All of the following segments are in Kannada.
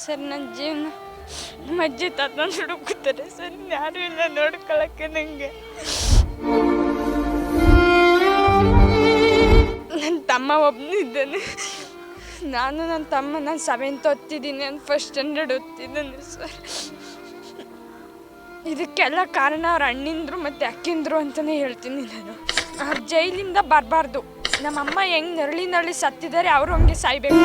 ಸರ್ ನನ್ನ ಜೀವನ ನಮ್ಮ ಅಜ್ಜಿ ತಾತ ಹುಡುಕ್ತಾರೆ ಸರ್, ಯಾರು ಇಲ್ಲ ನೋಡ್ಕೊಳಕ್ಕೆ. ನನಗೆ ನನ್ನ ತಮ್ಮ ಒಬ್ಬನಿದ್ದಾನೆ. ನನ್ನ ತಮ್ಮ 7th ಓದ್ತಿದ್ದೀನಿ, ನಾನು 1st ಸ್ಟ್ಯಾಂಡರ್ಡ್ ಓದ್ತಿದ್ದಾನೆ ಸರ್. ಇದಕ್ಕೆಲ್ಲ ಕಾರಣ ಅವ್ರ ಅಣ್ಣಿಂದ್ರು ಮತ್ತು ಅಕ್ಕಿಂದ್ರು ಅಂತಲೇ ಹೇಳ್ತೀನಿ ನಾನು. ಅವ್ರು ಜೈಲಿಂದ ಬರಬಾರ್ದು. ನಮ್ಮಮ್ಮ ಹೆಂಗೆ ನರಳಿ ಸತ್ತಿದ್ದಾರೆ, ಅವರು ಹಂಗೆ ಸಾಯ್ಬೇಕು.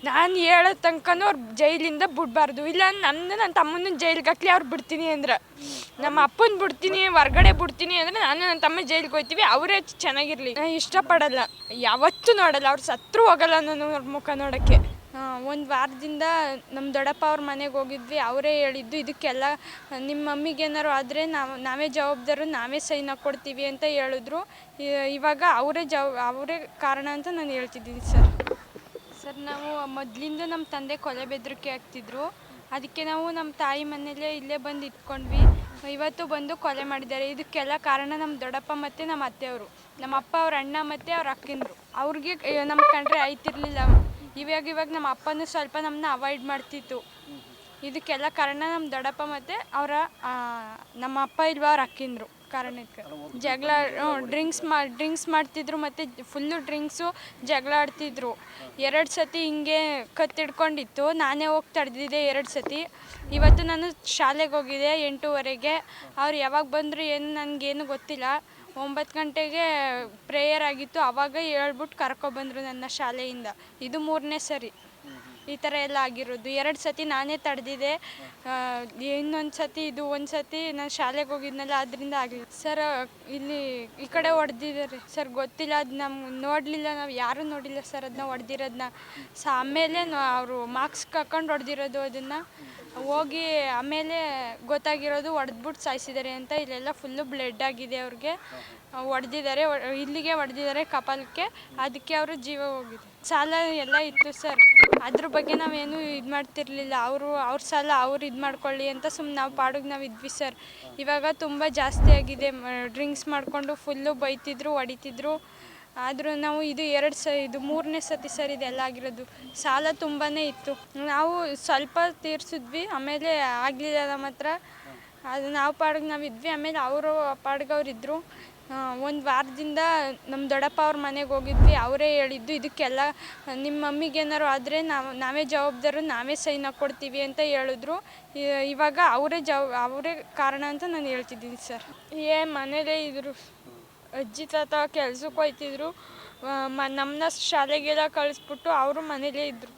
ನಾನು ಹೇಳೋ ತನಕನೂ ಅವ್ರು ಜೈಲಿಂದ ಬಿಡಬಾರ್ದು. ಇಲ್ಲ ನನ್ನ ತಮ್ಮನ ಜೈಲಿಗೆ ಹಾಕ್ಲಿ, ಅವ್ರು ಬಿಡ್ತೀನಿ ಅಂದ್ರೆ, ನಮ್ಮ ಅಪ್ಪನ ಬಿಡ್ತೀನಿ, ಹೊರ್ಗಡೆ ಬಿಡ್ತೀನಿ ಅಂದರೆ ನಾನು ನನ್ನ ತಮ್ಮ ಜೈಲಿಗೆ ಹೋಗ್ತೀವಿ. ಅವರೇ ಚೆನ್ನಾಗಿರಲಿ. ನಾನು ಇಷ್ಟಪಡಲ್ಲ, ಯಾವತ್ತೂ ನೋಡಲ್ಲ. ಅವ್ರು ಸತ್ರು ಹೋಗಲ್ಲ ನಾನು ಅವ್ರ ಮುಖ ನೋಡೋಕ್ಕೆ. ಒಂದು ವಾರದಿಂದ ನಮ್ಮ ದೊಡ್ಡಪ್ಪ ಅವ್ರ ಮನೆಗೆ ಹೋಗಿದ್ವಿ. ಅವರೇ ಹೇಳಿದ್ದು, ಇದಕ್ಕೆಲ್ಲ ನಿಮ್ಮ ಮಮ್ಮಿಗೆ ಏನಾರು ಆದರೆ ನಾವೇ ಜವಾಬ್ದಾರು, ನಾವೇ ಸೈನ್ ಹಾಕ್ಕೊಡ್ತೀವಿ ಅಂತ ಹೇಳಿದ್ರು. ಇವಾಗ ಅವರೇ ಕಾರಣ ಅಂತ ನಾನು ಹೇಳ್ತಿದ್ದೀನಿ ಸರ್. ನಾವು ಮೊದಲಿಂದ ನಮ್ಮ ತಂದೆ ಕೊಲೆ ಬೆದರಿಕೆ ಆಗ್ತಿದ್ರು. ಅದಕ್ಕೆ ನಾವು ನಮ್ಮ ತಾಯಿ ಮನೆಯಲ್ಲೇ ಇಲ್ಲೇ ಬಂದು ಇಟ್ಕೊಂಡ್ವಿ. ಇವತ್ತು ಬಂದು ಕೊಲೆ ಮಾಡಿದ್ದಾರೆ. ಇದಕ್ಕೆಲ್ಲ ಕಾರಣ ನಮ್ಮ ದೊಡ್ಡಪ್ಪ ಮತ್ತು ನಮ್ಮ ಅತ್ತೆಯವರು, ನಮ್ಮ ಅಪ್ಪ ಅವ್ರ ಅಣ್ಣ ಮತ್ತು ಅವ್ರ ಅಕ್ಕಿಂದರು. ಅವ್ರಿಗೆ ನಮ್ಮ ಕಂಡ್ರೆ ಆಯ್ತಿರ್ಲಿಲ್ಲ. ಇವಾಗ ನಮ್ಮ ಅಪ್ಪನೂ ಸ್ವಲ್ಪ ನಮ್ಮನ್ನ ಅವಾಯ್ಡ್ ಮಾಡ್ತಿತ್ತು. ಇದಕ್ಕೆಲ್ಲ ಕಾರಣ ನಮ್ಮ ದೊಡ್ಡಪ್ಪ ಮತ್ತು ನಮ್ಮ ಅಪ್ಪ ಇಲ್ವಾ ಅವ್ರ ಅಕ್ಕಿಂದರು ಕಾರಣಕ್ಕೆ. ಜಗಳ, ಡ್ರಿಂಕ್ಸ್ ಮಾಡ್ತಿದ್ರು ಮತ್ತು ಫುಲ್ಲು ಡ್ರಿಂಕ್ಸು, ಜಗಳ ಆಡ್ತಿದ್ರು. 2 ಸತಿ ಹಿಂಗೆ ಕತ್ತಿಡ್ಕೊಂಡಿತ್ತು. ನಾನೇ ಹೋಗಿ ತಡೆದಿದ್ದೆ 2 ಸತಿ. ಇವತ್ತು ನಾನು ಶಾಲೆಗೆ ಹೋಗಿದ್ದೆ 8:30ಗೆ. ಅವ್ರು ಯಾವಾಗ ಬಂದರು ಏನು ನನಗೇನು ಗೊತ್ತಿಲ್ಲ. 9 ಗಂಟೆಗೆ ಪ್ರೇಯರ್ ಆಗಿತ್ತು. ಆವಾಗ ಹೇಳ್ಬಿಟ್ಟು ಕರ್ಕೊಬಂದರು ನನ್ನ ಶಾಲೆಯಿಂದ. ಇದು 3ನೇ ಸರಿ ಈ ಥರ ಎಲ್ಲ ಆಗಿರೋದು. 2 ಸತಿ ನಾನೇ ತಡೆದಿದ್ದೆ. ಇನ್ನೊಂದು ಸತಿ, ಇದು ಒಂದು ಸತಿ ನಾನು ಶಾಲೆಗೆ ಹೋಗಿದ್ನಲ್ಲ, ಅದರಿಂದ ಆಗಲಿ ಸರ್. ಇಲ್ಲಿ ಈ ಕಡೆ ಹೊಡೆದಿದ್ದಾರೆ ಸರ್, ಗೊತ್ತಿಲ್ಲ. ಅದು ನಮ್ಗೆ ನೋಡಲಿಲ್ಲ, ನಾವು ಯಾರೂ ನೋಡಿಲ್ಲ ಸರ್ ಅದನ್ನ ಹೊಡೆದಿರೋದನ್ನ. ಆಮೇಲೆ ಅವರು ಮಾರ್ಕ್ಸ್ ಹಾಕೊಂಡು ಹೊಡೆದಿರೋದು. ಅದನ್ನು ಹೋಗಿ ಆಮೇಲೆ ಗೊತ್ತಾಗಿರೋದು ಹೊಡೆದ್ಬಿಟ್ಟು ಸಾಯಿಸಿದ್ದಾರೆ ಅಂತ. ಇಲ್ಲೆಲ್ಲ ಫುಲ್ಲು ಬ್ಲಡ್ ಆಗಿದೆ. ಅವ್ರಿಗೆ ಹೊಡೆದಿದ್ದಾರೆ, ಇಲ್ಲಿಗೆ ಹೊಡೆದಿದ್ದಾರೆ ಕಪಾಲಕ್ಕೆ. ಅದಕ್ಕೆ ಅವರು ಜೀವ ಹೋಗಿದೆ. ಸಾಲ ಎಲ್ಲ ಇತ್ತು ಸರ್, ಅದ್ರ ಬಗ್ಗೆ ನಾವೇನು ಇದು ಮಾಡ್ತಿರ್ಲಿಲ್ಲ. ಅವ್ರ ಸಾಲ ಅವ್ರು ಇದು ಮಾಡ್ಕೊಳ್ಳಿ ಅಂತ ಸುಮ್ಮನೆ ನಾವು ಪಾಡಿಗೆ ನಾವು ಇದ್ವಿ ಸರ್. ಇವಾಗ ತುಂಬ ಜಾಸ್ತಿ ಆಗಿದೆ. ಡ್ರಿಂಕ್ಸ್ ಮಾಡಿಕೊಂಡು ಫುಲ್ಲು ಬೈತಿದ್ರು, ಹೊಡಿತಿದ್ರು. ಆದರೂ ನಾವು ಇದು 3ನೇ ಸತಿ ಸರ್ ಇದೆಲ್ಲ ಆಗಿರೋದು. ಸಾಲ ತುಂಬಾ ಇತ್ತು. ನಾವು ಸ್ವಲ್ಪ ತೀರಿಸಿದ್ವಿ, ಆಮೇಲೆ ಆಗಲಿಲ್ಲ ನಮ್ಮ ಹತ್ರ. ಅದು ನಾವು ಪಾಡಿಗೆ ನಾವು ಇದ್ವಿ. ಆಮೇಲೆ ಅವರು ಪಾಡಿಗೆ ಅವ್ರು ಇದ್ದರು. ಒಂದು ವಾರದಿಂದ ನಮ್ಮ ದೊಡ್ಡಪ್ಪ ಅವ್ರ ಮನೆಗೆ ಹೋಗಿದ್ವಿ. ಅವರೇ ಹೇಳಿದ್ದು, ಇದಕ್ಕೆಲ್ಲ ನಿಮ್ಮ ಮಮ್ಮಿಗೆ ಏನಾರು ಆದರೆ ನಾವೇ ಜವಾಬ್ದಾರು, ನಾವೇ ಸೈನ್ ಹಾಕ್ಕೊಡ್ತೀವಿ ಅಂತ ಹೇಳಿದ್ರು. ಇವಾಗ ಅವರೇ ಕಾರಣ ಅಂತ ನಾನು ಹೇಳ್ತಿದ್ದೀನಿ ಸರ್. ಮನೇಲೇ ಇದ್ದರು. ಅಜ್ಜಿ ತಾತ ಕೆಲ್ಸಕ್ಕೆ ಹೋಗ್ತಿದ್ರು. ನಮ್ಮನ್ನ ಶಾಲೆಗೆಲ್ಲ ಕಳಿಸ್ಬಿಟ್ಟು ಅವರು ಮನೇಲೇ ಇದ್ರು.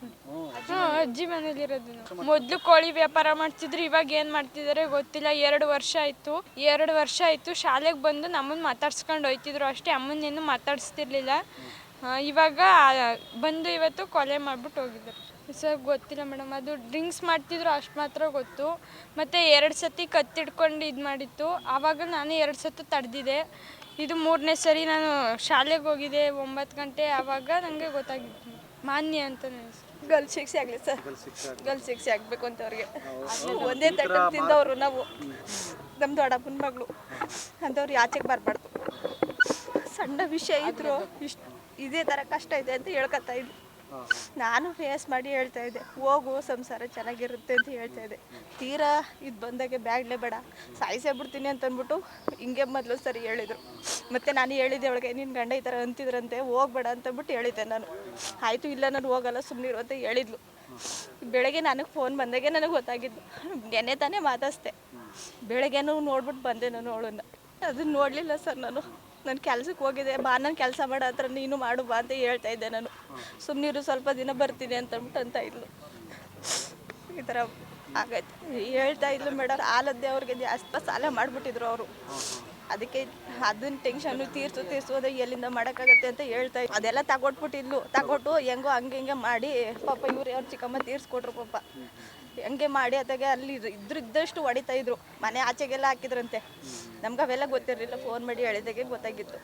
ಅಜ್ಜಿ ಮನೇಲಿರೋದು. ಮೊದಲು ಕೋಳಿ ವ್ಯಾಪಾರ ಮಾಡ್ತಿದ್ರು. ಇವಾಗ ಏನು ಮಾಡ್ತಿದ್ದಾರೆ ಗೊತ್ತಿಲ್ಲ. 2 ವರ್ಷ ಆಯಿತು. ಶಾಲೆಗೆ ಬಂದು ನಮ್ಮನ್ನು ಮಾತಾಡ್ಸ್ಕೊಂಡು ಹೋಗ್ತಿದ್ರು ಅಷ್ಟೇ. ಅಮ್ಮನ್ನೇನು ಮಾತಾಡಿಸ್ತಿರ್ಲಿಲ್ಲ. ಇವಾಗ ಬಂದು ಇವತ್ತು ಕೊಲೆ ಮಾಡಿಬಿಟ್ಟು ಹೋಗಿದ್ದಾರೆ ಸರ್. ಗೊತ್ತಿಲ್ಲ ಮೇಡಮ್, ಅದು ಡ್ರಿಂಕ್ಸ್ ಮಾಡ್ತಿದ್ರು ಅಷ್ಟು ಮಾತ್ರ ಗೊತ್ತು. ಮತ್ತು 2 ಸತಿ ಕತ್ತಿಡ್ಕೊಂಡು ಇದು ಮಾಡಿತ್ತು. ಆವಾಗ ನಾನು 2 ಸತಿ ತಡೆದಿದ್ದೆ. ಇದು 3ನೇ ಸರಿ. ನಾನು ಶಾಲೆಗೆ ಹೋಗಿದ್ದೆ 9 ಗಂಟೆ. ಆವಾಗ ನನಗೆ ಗೊತ್ತಾಗಿತ್ತು. ಮಾನ್ಯ ಅಂತ ಗಲ್ ಶಿಕ್ಷೆ ಆಗಲಿ ಸರ್. ಗಲ್ ಶಿಕ್ಷೆ ಆಗಬೇಕು ಅಂತ ಅವ್ರಿಗೆ. ಒಂದೇ ತಟ್ಟೆ ತಿಂದವರು ನಾವು. ನಮ್ಮ ದೊಡ್ಡಪ್ಪನ ಮಗಳು ಅಂಥವ್ರು ಆಚೆಗೆ ಬರಬಾರ್ದು. ಸಣ್ಣ ವಿಷಯ ಇದ್ರು ಇದೇ ಥರ ಕಷ್ಟ ಇದೆ ಅಂತ ಹೇಳ್ಕೊತಾ ಇದ್ದೆ. ನಾನು ಫೇಸ್ ಮಾಡಿ ಹೇಳ್ತಾ ಇದ್ದೆ, ಹೋಗು ಸಂಸಾರ ಚೆನ್ನಾಗಿರುತ್ತೆ ಅಂತ ಹೇಳ್ತಾ ಇದ್ದೆ. ತೀರಾ ಇದು ಬಂದಾಗೆ ಬ್ಯಾಡ್ಲೇ ಬೇಡ, ಸಾಯಿಸೇ ಬಿಡ್ತೀನಿ ಅಂತಂದ್ಬಿಟ್ಟು ಹಿಂಗೆ ಮೊದಲು ಸರಿ ಹೇಳಿದರು. ಮತ್ತು ನಾನು ಹೇಳಿದ್ದೆ ಅವಳಿಗೆ, ನಿನ್ನ ಗಂಡ ಈ ಥರ ಅಂತಿದ್ರಂತೆ, ಹೋಗ್ಬೇಡ ಅಂತಂದ್ಬಿಟ್ಟು ಹೇಳಿದ್ದೆ ನಾನು. ಆಯಿತು, ಇಲ್ಲ ನಾನು ಹೋಗಲ್ಲ ಸುಮ್ಮನಿರು ಅಂತ ಹೇಳಿದ್ಲು. ಬೆಳಗ್ಗೆ ನನಗೆ ಫೋನ್ ಬಂದಾಗೆ ನನಗೆ ಗೊತ್ತಾಗಿದ್ದು. ನೆನ್ನೆ ತಾನೇ ಮಾತಾಡಿಸ್ದೆ. ಬೆಳಗ್ಗೆನೂ ನೋಡ್ಬಿಟ್ಟು ಬಂದೆ ನಾನು ಅವಳನ್ನು. ಅದನ್ನು ನೋಡಲಿಲ್ಲ ಸರ್ ನಾನು. ನಾನು ಕೆಲ್ಸಕ್ಕೆ ಹೋಗಿದ್ದೆ. ನಾನು ಕೆಲಸ ಮಾಡೋ ಹತ್ರ ನೀನು ಮಾಡು ಬಾ ಅಂತ ಹೇಳ್ತಾ ಇದ್ದೆ ನಾನು. ಸುಮ್ಮನಿರು ಸ್ವಲ್ಪ ದಿನ ಬರ್ತೀನಿ ಅಂತ ಇದ್ಲು. ಈ ಥರ ಆಗೈತೆ ಹೇಳ್ತಾ ಇದ್ಲು ಮೇಡಮ್. ಹಾಲದ್ದೇ ಅವ್ರಿಗೆ ಜಾಸ್ತಿ ಸಾಲ ಮಾಡಿಬಿಟ್ಟಿದ್ರು ಅವರು. ಅದಕ್ಕೆ ಅದನ್ನ ಟೆನ್ಷನ್ನು ತೀರ್ಸು ಅಂದರೆ ಎಲ್ಲಿಂದ ಮಾಡೋಕ್ಕಾಗತ್ತೆ ಅಂತ ಹೇಳ್ತಾ ಇದ್ಲು. ಅದೆಲ್ಲ ತಗೊಟ್ಟು ಹೆಂಗೋ ಹಂಗೆ ಮಾಡಿ ಪಾಪ ಅವ್ರ ಚಿಕ್ಕಮ್ಮ ತೀರಿಸ್ಕೊಟ್ರು ಪಾಪ. ಹಂಗೆ ಮಾಡಿ ಅದಾಗೆ ಅಲ್ಲಿ ಇದ್ದಷ್ಟು ಹೊಡಿತಾ ಇದ್ರು. ಮನೆ ಆಚೆಗೆಲ್ಲ ಹಾಕಿದ್ರಂತೆ. ನಮ್ಗೆ ಅವೆಲ್ಲ ಗೊತ್ತಿರಲಿಲ್ಲ. ಫೋನ್ ಮಾಡಿ ಹೇಳಿದಾಗೆ ಗೊತ್ತಾಗಿತ್ತು.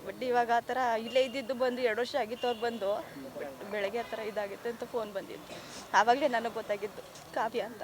ಬಟ್ ಇವಾಗ ಆ ಥರ ಇಲ್ಲೇ ಇದ್ದಿದ್ದು ಬಂದು 2 ವರ್ಷ ಆಗಿತ್ತು. ಅವ್ರು ಬಂದು ಬೆಳಗ್ಗೆ ಆ ಥರ ಇದಾಗಿತ್ತು ಅಂತ ಫೋನ್ ಬಂದಿತ್ತು. ಆವಾಗಲೇ ನನಗೆ ಗೊತ್ತಾಗಿದ್ದು ಕಾವ್ಯ ಅಂತ.